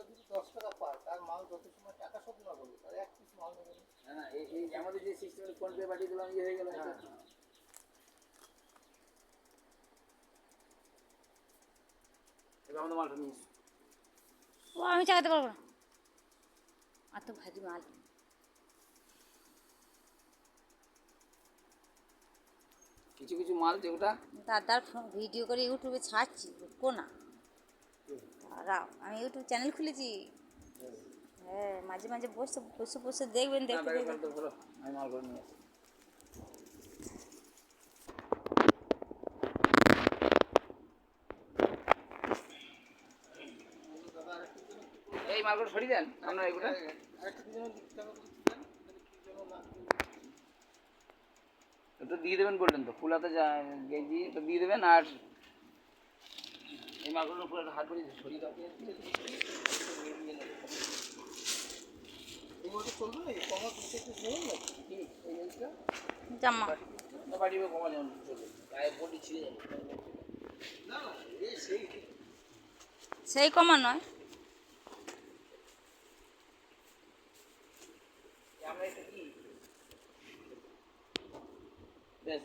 যদি 10 টাকা পায় তার মাল যত সময় টাকা শোধ না করবে তার এক পিস মাল নেবে না। না এই আমাদের যে সিস্টেমে ফোন পে পাঠিয়ে দিলাম যে হয়ে গেল। এবার আমাদের মালটা নিয়ে ও আমি চাকাতে পারবো না, এত ভারী মাল। কিছু কিছু মাল যেটা দাদার ভিডিও করে ইউটিউবে ছাড়ছি, না দাঁড়াও, আমি ইউটিউব চ্যানেল খুলেছি। হ্যাঁ, মাঝে মাঝে বসে বসে বসে দেখবেন, দেখতে দেখবেন। আমি মাল করে নিয়ে আসি। এই মালগুলো সরিয়ে দেন আপনার এগুলো। তো দিয়ে দেবেন বললেন তো ফুলাতে যা গেঞ্জি তো দিয়ে দেবেন। আর এই মালগুলো পুরো হাত করে সরিয়ে দাও। চলবে নাকি কমা নেবেন নাকি এই জিনিসটা জামা বাড়িবে কমা যেমন চলবে গায়ে বডি ছিঁড়ে যাবে। না না এই সেই সেই কমা নয়। আমরা এটা কি বেশ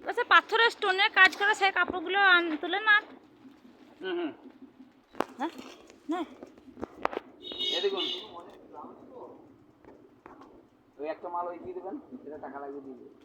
আচ্ছা, পাথরের স্টোনের কাজ করা সেই কাপড়গুলো তুলে না। হুম হ্যাঁ না, এই দেখুন ওই একটা মাল ওই দিয়ে দেবেন, এটা টাকা লাগবে দিয়ে দেবেন।